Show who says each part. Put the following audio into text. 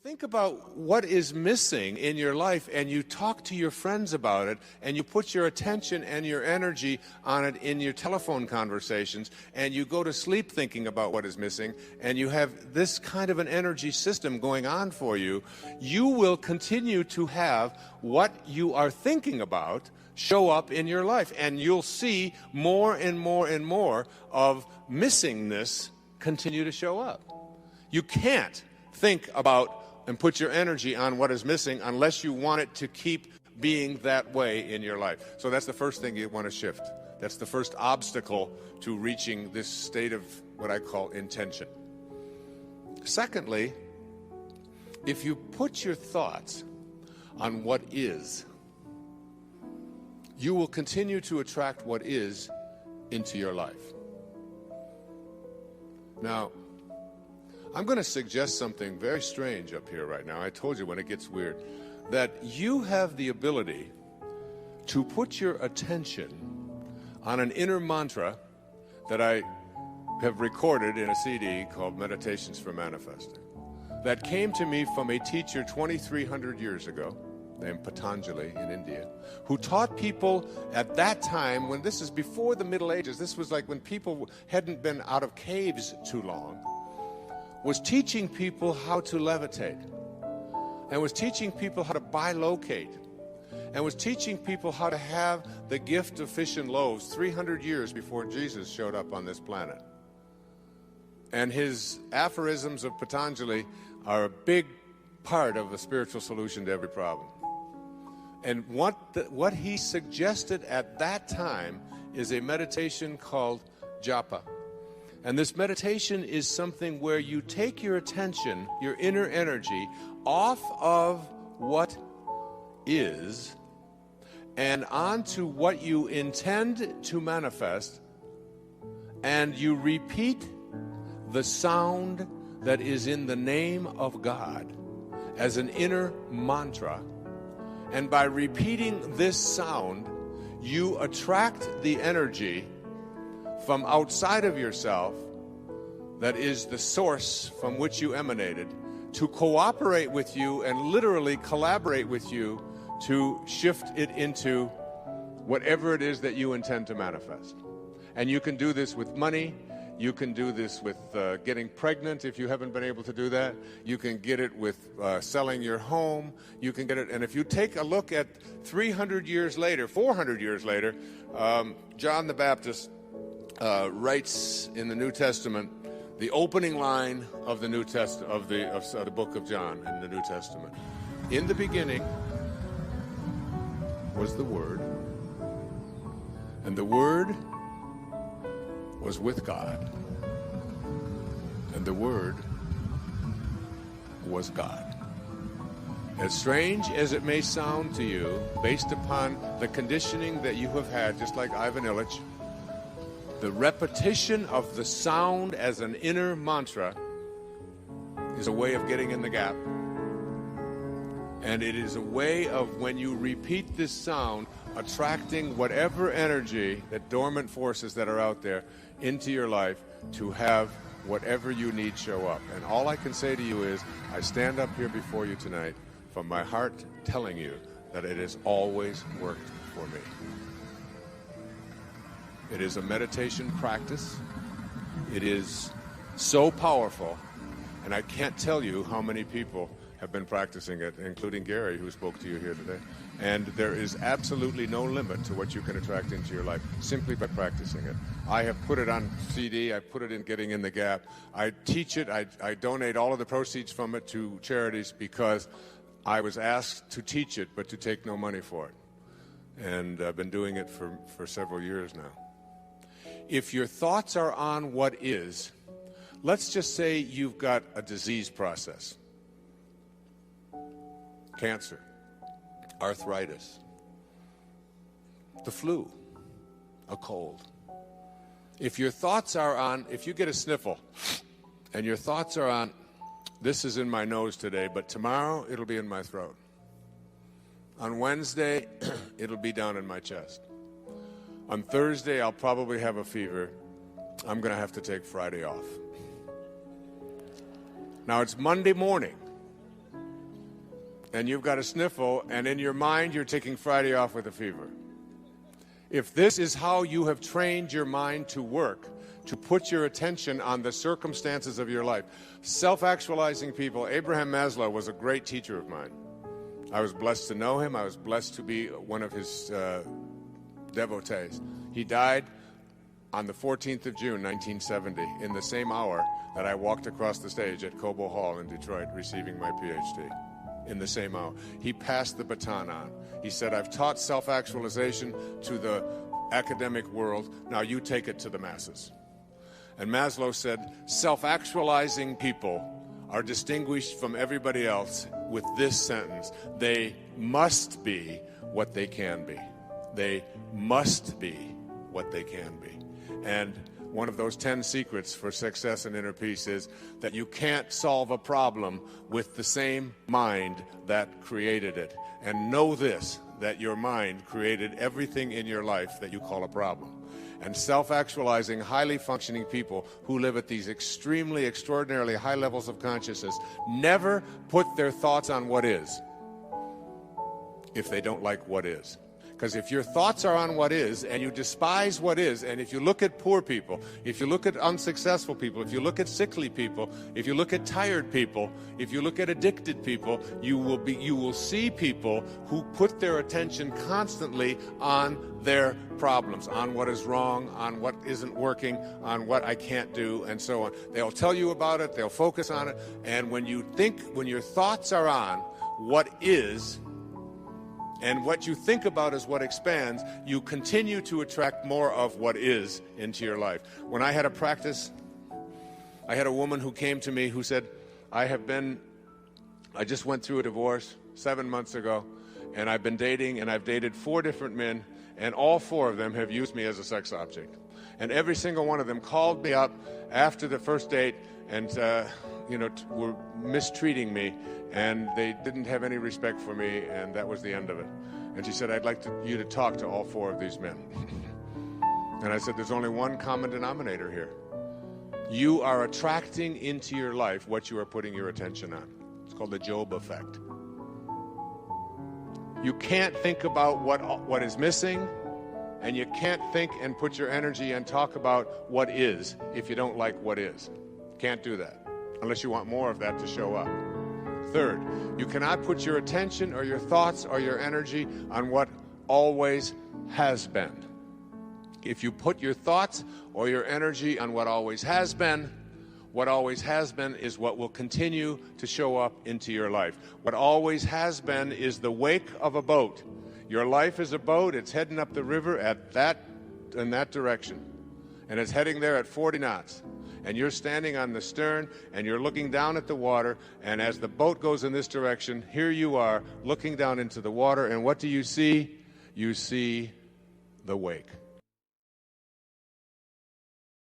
Speaker 1: Think about what is missing in your life, and you talk to your friends about it, and you put your attention and your energy on it in your telephone conversations, and you go to sleep thinking about what is missing, and you have this kind of an energy system going on for you. You will continue to have what you are thinking about show up in your life, and you'll see more and more and more of missingness continue to show up. You can't think about and put your energy on what is missing unless you want it to keep being that way in your life. So that's the first thing you want to shift. That's the first obstacle to reaching this state of what I call intention. Secondly, if you put your thoughts on what is, you will continue to attract what is into your life. Now, I'm going to suggest something very strange up here right now. I told you when it gets weird, that you have the ability to put your attention on an inner mantra that I have recorded in a CD called Meditations for Manifesting, that came to me from a teacher 2,300 years ago named Patanjali in India, who taught people at that time, when this is before the Middle Ages, this was like when people hadn't been out of caves too long, was teaching people how to levitate, and was teaching people how to bilocate, and was teaching people how to have the gift of fish and loaves 300 years before Jesus showed up on this planet. And his aphorisms of Patanjali are a big part of the spiritual solution to every problem. And what he suggested at that time is a meditation called japa. And this meditation is something where you take your attention, your inner energy, off of what is and onto what you intend to manifest, and you repeat the sound that is in the name of God as an inner mantra. And by repeating this sound, you attract the energy from outside of yourself, that is the source from which you emanated, to cooperate with you and literally collaborate with you to shift it into whatever it is that you intend to manifest. And you can do this with money. You can do this with getting pregnant if you haven't been able to do that. You can get it with selling your home. You can get it, and if you take a look at 300 years later, 400 years later, John the Baptist writes in the New Testament the opening line of the New Testament of the book of John in the New Testament. In the beginning was the Word, and the Word was with God, and the Word was God. As strange as it may sound to you, based upon the conditioning that you have had, just like Ivan Illich, the repetition of the sound as an inner mantra is a way of getting in the gap. And it is a way of, when you repeat this sound, attracting whatever energy, that dormant forces that are out there, into your life to have whatever you need show up. And all I can say to you is, I stand up here before you tonight from my heart telling you that it has always worked for me. It is a meditation practice. It is so powerful, and I can't tell you how many people have been practicing it, including Gary, who spoke to you here today. And there is absolutely no limit to what you can attract into your life simply by practicing it. I have put it on CD. I put it in Getting in the Gap. I teach it. I donate all of the proceeds from it to charities because I was asked to teach it, but to take no money for it. And I've been doing it for several years now. If your thoughts are on what is, let's just say you've got a disease process. Cancer, arthritis, the flu, a cold. If your thoughts are on, if you get a sniffle and your thoughts are on, this is in my nose today, but tomorrow it'll be in my throat. On Wednesday, it'll be down in my chest. On Thursday, I'll probably have a fever. I'm going to have to take Friday off. Now, it's Monday morning. and you've got a sniffle, and in your mind you're taking Friday off with a fever. If this is how you have trained your mind to work, to put your attention on the circumstances of your life, self-actualizing people, Abraham Maslow was a great teacher of mine. I was blessed to know him. I was blessed to be one of his devotees. He died on the 14th of June, 1970, in the same hour that I walked across the stage at Cobo Hall in Detroit receiving my PhD. In the same hour. He passed the baton on. He said, I've taught self-actualization to the academic world. Now you take it to the masses. And Maslow said, self-actualizing people are distinguished from everybody else with this sentence: they must be what they can be. They must be what they can be. And one of those 10 secrets for success and inner peace is that you can't solve a problem with the same mind that created it. And know this, that your mind created everything in your life that you call a problem. And self-actualizing, highly functioning people who live at these extremely, extraordinarily high levels of consciousness never put their thoughts on what is if they don't like what is. Because if your thoughts are on what is, and you despise what is, and if you look at poor people, if you look at unsuccessful people, if you look at sickly people, if you look at tired people, if you look at addicted people, you will see people who put their attention constantly on their problems, on what is wrong, on what isn't working, on what I can't do, and so on. They'll tell you about it, they'll focus on it, and when your thoughts are on what is, and what you think about is what expands, you continue to attract more of what is into your life. When I had a practice, I had a woman who came to me who said, I just went through a divorce 7 months ago, and I've been dating, and I've dated 4 different men, and all 4 of them have used me as a sex object. And every single one of them called me up after the first date and were mistreating me, and they didn't have any respect for me, and that was the end of it. And she said, I'd like you to talk to all 4 of these men. And I said, there's only one common denominator here. You are attracting into your life what you are putting your attention on. It's called the Job effect. You can't think about what is missing, and you can't think and put your energy and talk about what is if you don't like what is. Can't do that unless you want more of that to show up. Third, you cannot put your attention or your thoughts or your energy on what always has been. If you put your thoughts or your energy on what always has been is what will continue to show up into your life. What always has been is the wake of a boat. Your life is a boat. It's heading up the river in that direction. And it's heading there at 40 knots. And you're standing on the stern, and you're looking down at the water, and as the boat goes in this direction, here you are looking down into the water, and what do you see? You see the wake.